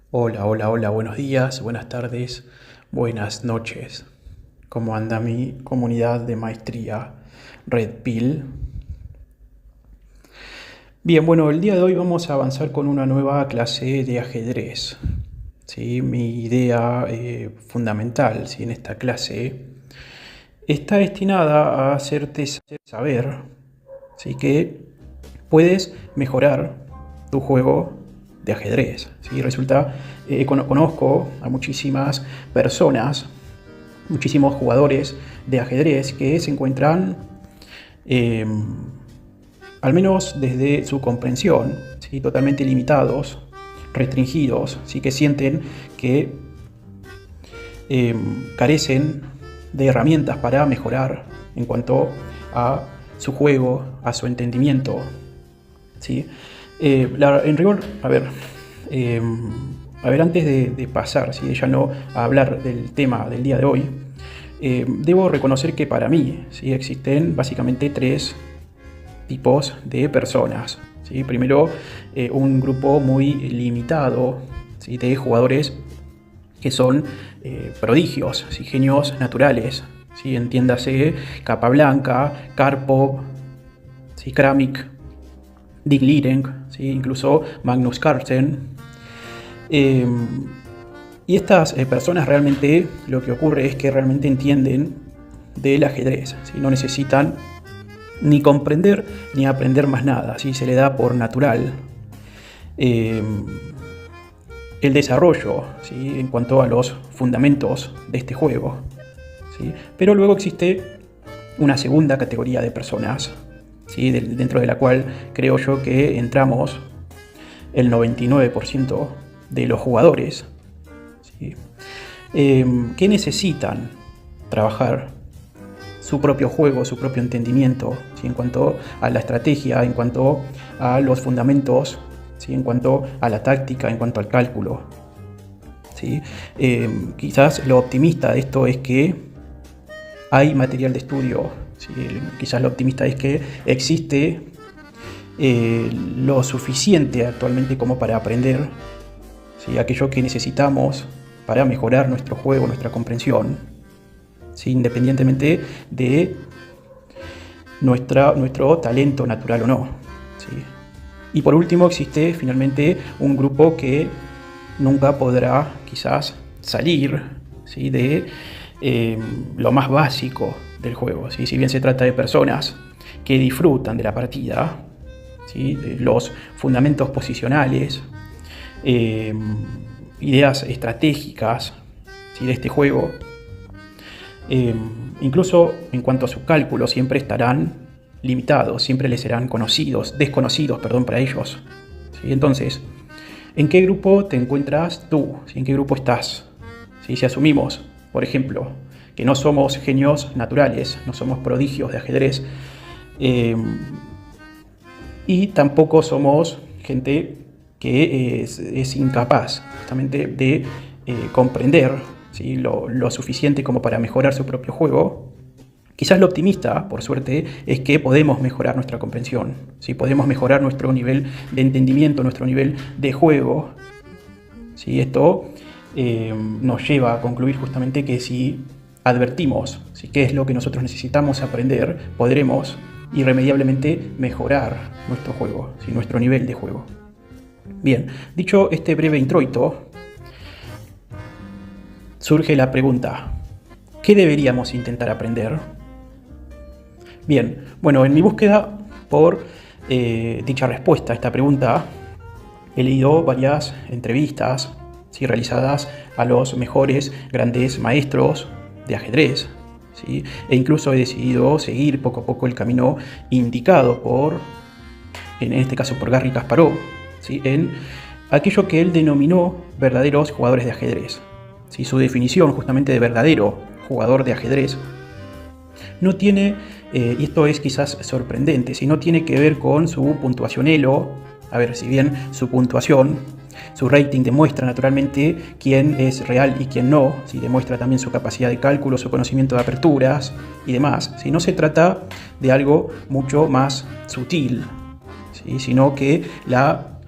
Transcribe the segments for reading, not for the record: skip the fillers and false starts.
Hola, hola, hola, buenos días, buenas tardes, buenas noches. ¿Cómo anda mi comunidad de maestría Red Pill? Bien, bueno, el día de hoy vamos a avanzar con una nueva clase de ajedrez. ¿Sí? Mi idea fundamental, ¿sí?, en esta clase está destinada a hacerte saber, ¿sí?, que puedes mejorar tu juego de ajedrez. ¿Sí? Resulta, conozco a muchísimas personas, muchísimos jugadores de ajedrez que se encuentran, eh, al menos desde su comprensión, ¿sí?, totalmente limitados, restringidos, ¿sí?, que sienten que carecen de herramientas para mejorar en cuanto a su juego, a su entendimiento. ¿Sí? En rigor, eh, antes de pasar, ¿sí?, ya no a hablar del tema del día de hoy, debo reconocer que para mí, ¿sí?, existen básicamente tres tipos de personas. ¿Sí? Primero, un grupo muy limitado, ¿sí?, de jugadores que son prodigios, ¿sí?, genios naturales. ¿Sí? Entiéndase Capablanca, Karpov, ¿sí?, Kramnik, Dick Liren, ¿sí?, incluso Magnus Carlsen. Y estas personas realmente lo que ocurre es que realmente entienden del ajedrez, ¿sí? No necesitan ni comprender ni aprender más nada, ¿sí? Se le da por natural el desarrollo, ¿sí?, en cuanto a los fundamentos de este juego. ¿Sí? Pero luego existe una segunda categoría de personas, ¿sí?, dentro de la cual creo yo que entramos el 99% de los jugadores, ¿sí?, que necesitan trabajar su propio juego, su propio entendimiento, ¿sí?, en cuanto a la estrategia, en cuanto a los fundamentos, ¿sí?, en cuanto a la táctica, en cuanto al cálculo. ¿Sí? Quizás lo optimista de esto es que hay material de estudio. ¿Sí? Quizás lo optimista es que existe lo suficiente actualmente como para aprender, ¿sí?, aquello que necesitamos para mejorar nuestro juego, nuestra comprensión, ¿sí?, independientemente de nuestro talento natural o no. ¿Sí? Y por último existe finalmente un grupo que nunca podrá quizás salir, ¿sí?, de lo más básico del juego. ¿Sí? Si bien se trata de personas que disfrutan de la partida, ¿sí?, de los fundamentos posicionales, ideas estratégicas, ¿sí?, de este juego, incluso en cuanto a su cálculo, siempre estarán limitados, siempre les serán desconocidos para ellos. ¿Sí? Entonces, ¿en qué grupo te encuentras tú? ¿Sí? ¿En qué grupo estás? ¿Sí? Si asumimos, por ejemplo, que no somos genios naturales, no somos prodigios de ajedrez, y tampoco somos gente que es incapaz justamente de comprender, ¿sí?, lo suficiente como para mejorar su propio juego. Quizás lo optimista, por suerte, es que podemos mejorar nuestra comprensión, ¿sí? Podemos mejorar nuestro nivel de entendimiento, nuestro nivel de juego. ¿Sí? Esto nos lleva a concluir justamente que si advertimos, ¿sí?, qué es lo que nosotros necesitamos aprender, podremos irremediablemente mejorar nuestro juego, ¿sí?, nuestro nivel de juego. Bien, dicho este breve introito, surge la pregunta: ¿qué deberíamos intentar aprender? Bien, bueno, en mi búsqueda por dicha respuesta a esta pregunta, he leído varias entrevistas, ¿sí?, realizadas a los mejores grandes maestros de ajedrez, ¿sí?, e incluso he decidido seguir poco a poco el camino indicado en este caso por Garry Kasparov, ¿sí?, en aquello que él denominó verdaderos jugadores de ajedrez. ¿Sí? Su definición justamente de verdadero jugador de ajedrez no tiene, y esto es quizás sorprendente, si no tiene que ver con su puntuación Elo. A ver, si bien su puntuación, su rating demuestra naturalmente quién es real y quién no, si demuestra también su capacidad de cálculo, su conocimiento de aperturas y demás, si no se trata de algo mucho más sutil, ¿sí?, sino que la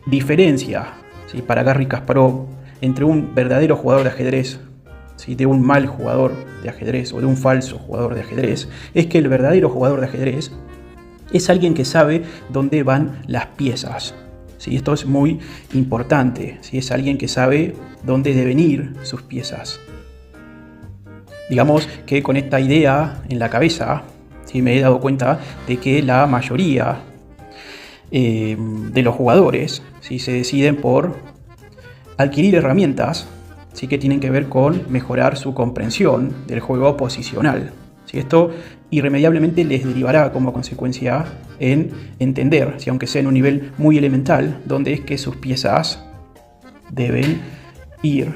diferencia, ¿sí? Para Garry Kasparov, entre un verdadero jugador de ajedrez, ¿sí? De un mal jugador de ajedrez o de un falso jugador de ajedrez, es que el verdadero jugador de ajedrez es alguien que sabe dónde van las piezas. ¿Sí? Esto es muy importante. ¿Sí? Es alguien que sabe dónde deben ir sus piezas. Digamos que con esta idea en la cabeza, ¿sí? Me he dado cuenta de que la mayoría de los jugadores, ¿sí? Se deciden por adquirir herramientas, ¿sí? Que tienen que ver con mejorar su comprensión del juego posicional. ¿Sí? Esto irremediablemente les derivará como consecuencia en entender, ¿sí? Aunque sea en un nivel muy elemental, dónde es que sus piezas deben ir.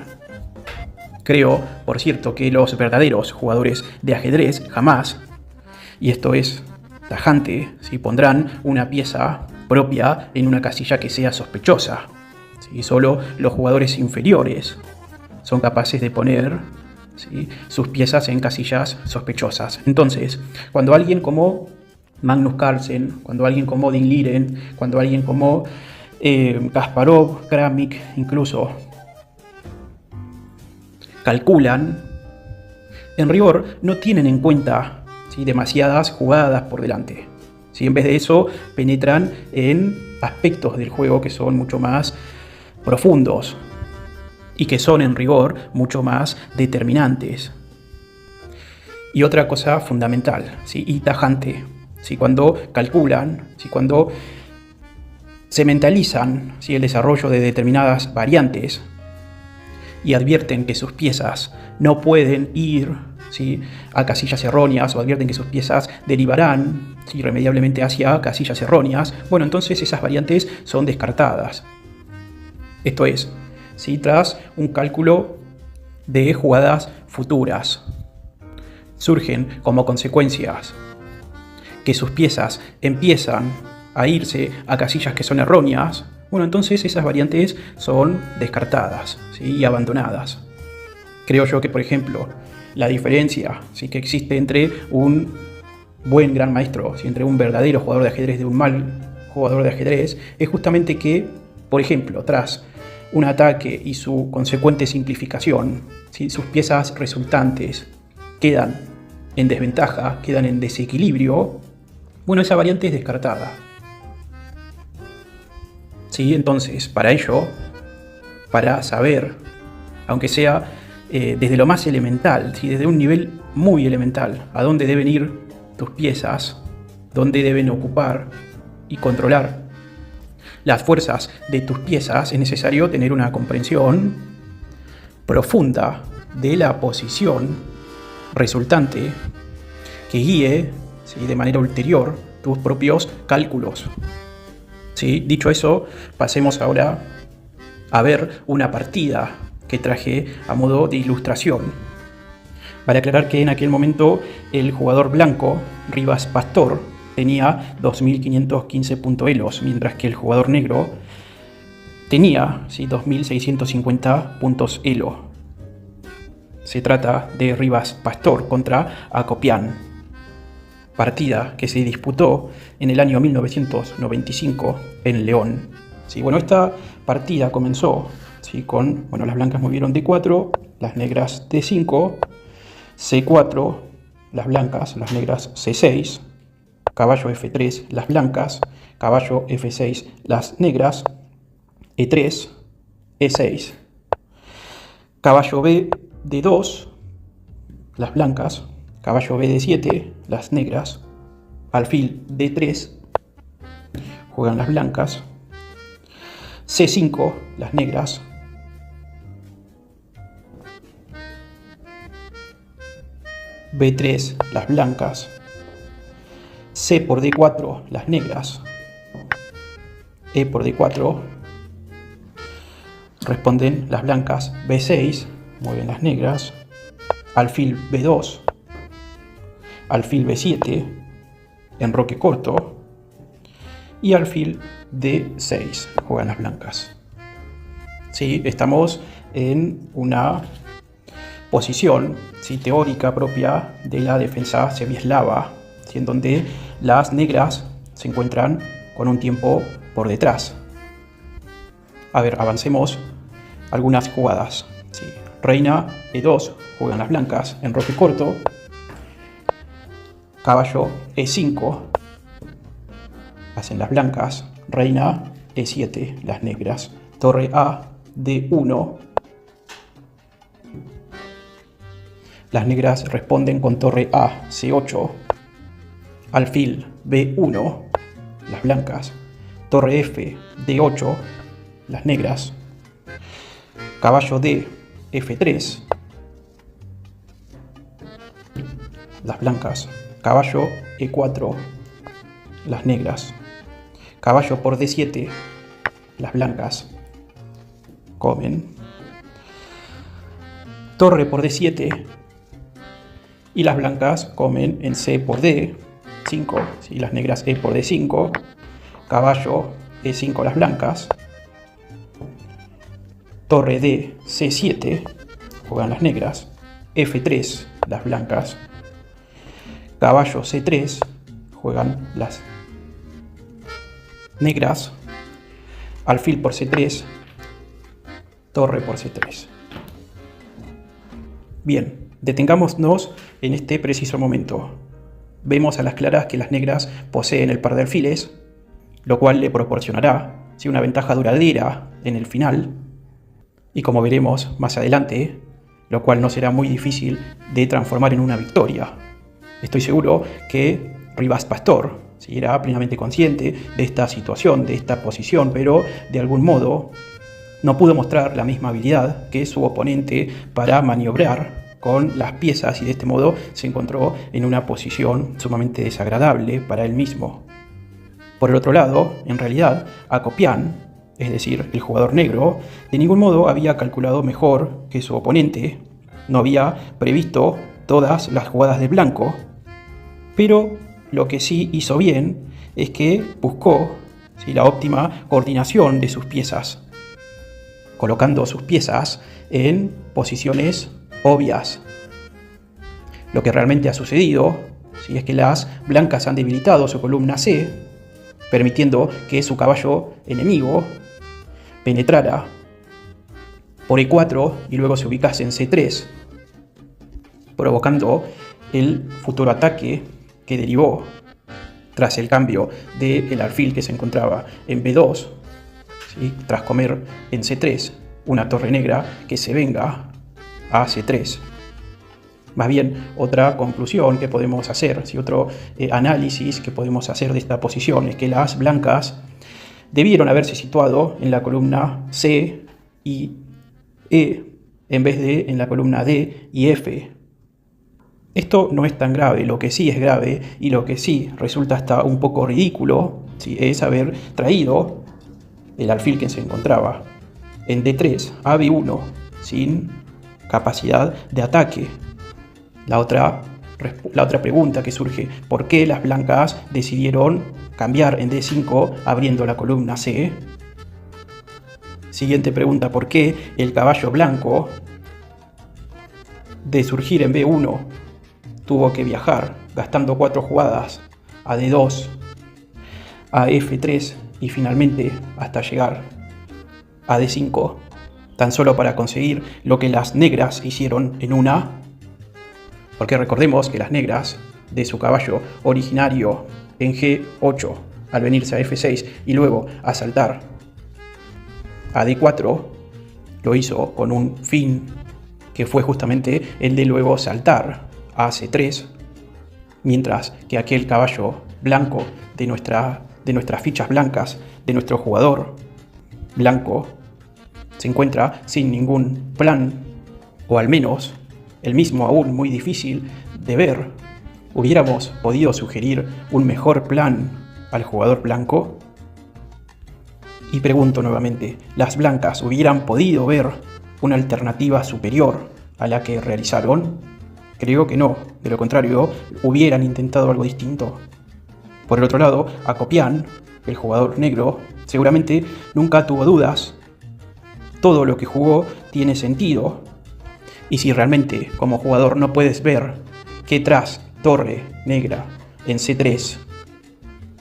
Creo, por cierto, que los verdaderos jugadores de ajedrez jamás, y esto es tajante, ¿sí? Pondrán una pieza propia en una casilla que sea sospechosa. ¿Sí? Solo los jugadores inferiores son capaces de poner, ¿sí? sus piezas en casillas sospechosas. Entonces, cuando alguien como Magnus Carlsen, cuando alguien como Dean Liren, cuando alguien como Kasparov, Kramnik, incluso calculan, en rigor no tienen en cuenta, ¿sí? demasiadas jugadas por delante. ¿Sí? En vez de eso, penetran en aspectos del juego que son mucho más profundos y que son en rigor mucho más determinantes. Y otra cosa fundamental, ¿sí? y tajante, ¿sí? Cuando calculan, ¿sí? Cuando se mentalizan, ¿sí? el desarrollo de determinadas variantes y advierten que sus piezas no pueden ir, ¿sí? a casillas erróneas, o advierten que sus piezas derivarán, ¿sí? irremediablemente hacia casillas erróneas, bueno, entonces esas variantes son descartadas. Esto es, ¿sí? tras un cálculo de jugadas futuras, surgen como consecuencias que sus piezas empiezan a irse a casillas que son erróneas, bueno, entonces esas variantes son descartadas, ¿sí? y abandonadas. Creo yo que, por ejemplo, la diferencia, ¿sí? que existe entre un buen gran maestro, ¿sí? entre un verdadero jugador de ajedrez de un mal jugador de ajedrez, es justamente que, por ejemplo, tras un ataque y su consecuente simplificación, ¿sí? sus piezas resultantes quedan en desventaja, quedan en desequilibrio, bueno, esa variante es descartada. ¿Sí? Entonces, para ello, para saber, aunque sea desde lo más elemental, ¿sí? desde un nivel muy elemental, a dónde deben ir tus piezas, dónde deben ocupar y controlar las fuerzas de tus piezas, es necesario tener una comprensión profunda de la posición resultante que guíe, ¿sí? de manera ulterior tus propios cálculos. ¿Sí? Dicho eso, pasemos ahora a ver una partida que traje a modo de ilustración. Vale aclarar que en aquel momento el jugador blanco, Rivas Pastor, tenía 2.515 puntos elos, mientras que el jugador negro tenía, ¿sí? 2.650 puntos elo. Se trata de Rivas Pastor contra Acopian. Partida que se disputó en el año 1995 en León. ¿Sí? Bueno, esta partida comenzó, ¿sí? con, bueno, las blancas movieron D4, las negras D5, C4, las blancas, las negras C6, caballo F3, las blancas, caballo F6, las negras, E3, E6, caballo B D2, las blancas, caballo B de 7, las negras, alfil D3, juegan las blancas, C5, las negras, B3, las blancas, C por D4, las negras, E por D4, responden las blancas, B6, mueven las negras, alfil B2, alfil B7, enroque corto, y alfil D6, juegan las blancas. ¿Sí? Estamos en una posición, ¿sí? teórica propia de la defensa semieslava, ¿sí? en donde las negras se encuentran con un tiempo por detrás. A ver, avancemos algunas jugadas. Sí. Reina E2, juegan las blancas, enroque corto. Caballo E5, hacen las blancas. Reina E7, las negras. Torre A, D1. Las negras responden con torre A, C8. Alfil B1, las blancas. Torre F, D8, las negras. Caballo D, F3, las blancas. Caballo E4, las negras. Caballo por D7, las blancas. Comen. Torre por D7 y las blancas comen en C por D5, y las negras E por D5. Caballo E5, las blancas. Torre D, C7, juegan las negras. F3, las blancas. Caballo C3, juegan las negras. Alfil por C3. Torre por C3. Bien, detengámonos en este preciso momento. Vemos a las claras que las negras poseen el par de alfiles, lo cual le proporcionará una ventaja duradera en el final, y como veremos más adelante, lo cual no será muy difícil de transformar en una victoria. Estoy seguro que Rivas Pastor era plenamente consciente de esta situación, de esta posición, pero de algún modo no pudo mostrar la misma habilidad que su oponente para maniobrar con las piezas, y de este modo se encontró en una posición sumamente desagradable para él mismo. Por el otro lado, en realidad, Akopian, es decir, el jugador negro, de ningún modo había calculado mejor que su oponente, no había previsto todas las jugadas de blanco, pero lo que sí hizo bien es que buscó la óptima coordinación de sus piezas, colocando sus piezas en posiciones obvias. Lo que realmente ha sucedido es que las blancas han debilitado su columna C, permitiendo que su caballo enemigo penetrara por E4 y luego se ubicase en C3, provocando el futuro ataque que derivó tras el cambio del alfil que se encontraba en B2, tras comer en C3 una torre negra que se venga a C3. Más bien, otra conclusión que podemos hacer, otro análisis que podemos hacer de esta posición es que las blancas debieron haberse situado en la columna C y E en vez de en la columna D y F. Esto no es tan grave. Lo que sí es grave y lo que sí resulta hasta un poco ridículo es haber traído el alfil que se encontraba en D3 a B1 sin capacidad de ataque. La otra pregunta que surge: ¿por qué las blancas decidieron cambiar en D5 abriendo la columna C? Siguiente pregunta: ¿por qué el caballo blanco, de surgir en B1, tuvo que viajar gastando 4 jugadas a D2, a F3 y finalmente hasta llegar a D5, tan solo para conseguir lo que las negras hicieron en una? Porque recordemos que las negras, de su caballo originario en G8, al venirse a F6 y luego a saltar a D4, lo hizo con un fin que fue justamente el de luego saltar a C3, mientras que aquel caballo blanco de nuestras fichas blancas, de nuestro jugador blanco, se encuentra sin ningún plan, o al menos el mismo aún muy difícil de ver. ¿Hubiéramos podido sugerir un mejor plan al jugador blanco? Y pregunto nuevamente, ¿las blancas hubieran podido ver una alternativa superior a la que realizaron? Creo que no, de lo contrario, hubieran intentado algo distinto. Por el otro lado, Akopian, el jugador negro, seguramente nunca tuvo dudas. Todo lo que jugó tiene sentido. Y si realmente como jugador no puedes ver que tras torre negra en C3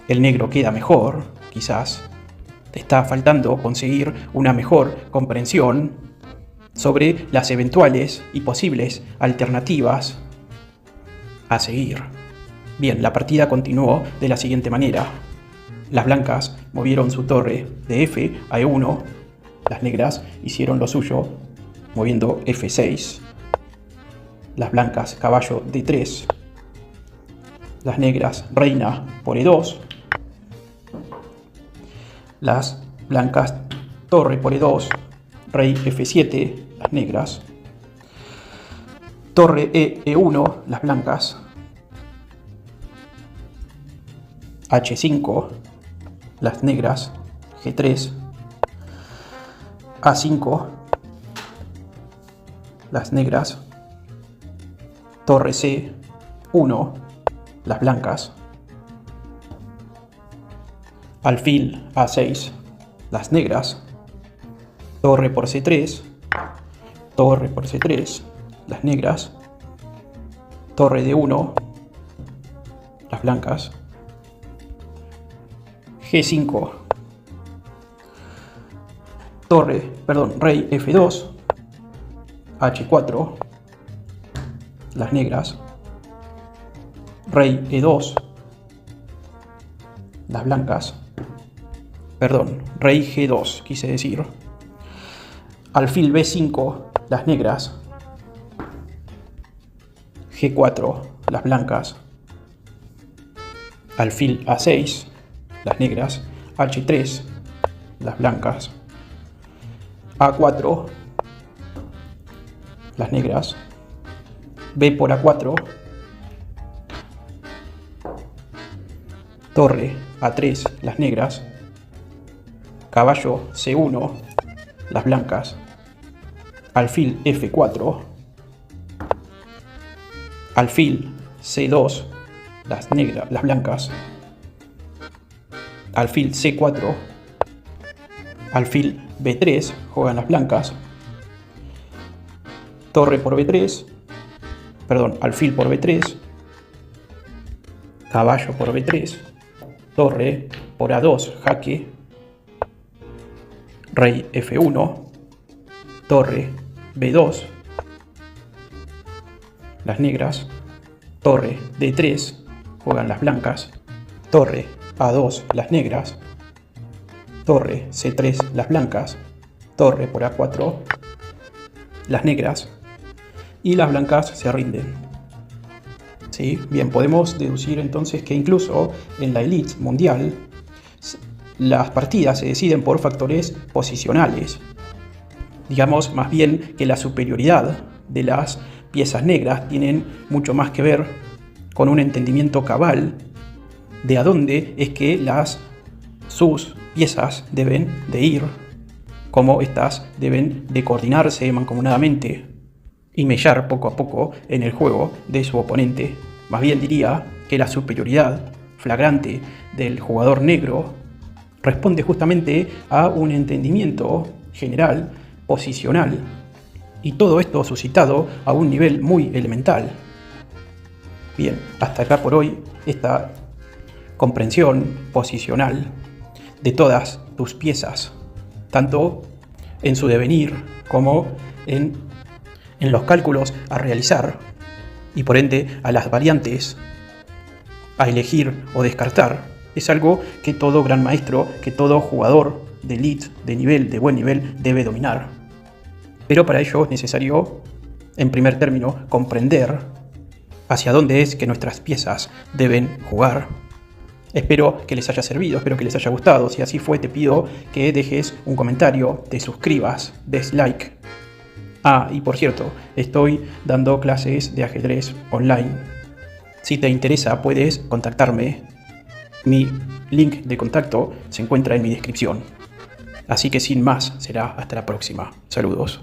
el negro queda mejor, quizás te está faltando conseguir una mejor comprensión sobre las eventuales y posibles alternativas a seguir. Bien, la partida continuó de la siguiente manera. Las blancas movieron su torre de F a E1. Las negras hicieron lo suyo, moviendo F6. Las blancas caballo D3. Las negras reina por E2. Las blancas torre por E2. Rey F7. Las negras. Torre E1. Las blancas. H5. Las negras. G3. A5. Las negras. Torre C1. Las blancas. Alfil A6. Las negras. Torre por C3. Torre por C3. Las negras. Torre D1. Las blancas. G5. Rey F2. H4. Las negras. Rey E2. Las blancas. Rey G2, quise decir. Alfil B5. Las negras. G4. Las blancas. Alfil A6. Las negras. H3. Las blancas. A4. Las negras. B por A4. Torre A3. Las negras. Caballo C1. Las blancas. Alfil F4. Alfil C2. Las blancas. Alfil C4. Alfil B3. Juegan las blancas. Torre por B3. Alfil por B3. Caballo por B3. Torre por A2. Jaque. Rey F1. Torre B2. Las negras. Torre D3. Juegan las blancas. Torre A2. Las negras. Torre C3. Las blancas. Torre por A4. Las negras. Y las blancas se rinden. ¿Sí? Bien, podemos deducir entonces que incluso en la elite mundial las partidas se deciden por factores posicionales. Digamos más bien que la superioridad de las piezas negras tienen mucho más que ver con un entendimiento cabal de a dónde es que sus piezas deben de ir, cómo éstas deben de coordinarse mancomunadamente y mellar poco a poco en el juego de su oponente. Más bien diría que la superioridad flagrante del jugador negro responde justamente a un entendimiento general, posicional, y todo esto suscitado a un nivel muy elemental. Bien, hasta acá por hoy esta comprensión posicional de todas tus piezas, tanto en su devenir como en los cálculos a realizar y por ende a las variantes a elegir o descartar. Es algo que todo gran maestro, que todo jugador de elite, de buen nivel, debe dominar. Pero para ello es necesario, en primer término, comprender hacia dónde es que nuestras piezas deben jugar. Espero que les haya servido, espero que les haya gustado. Si así fue, te pido que dejes un comentario, te suscribas, des like. Y por cierto, estoy dando clases de ajedrez online. Si te interesa, puedes contactarme. Mi link de contacto se encuentra en mi descripción. Así que sin más, será hasta la próxima. Saludos.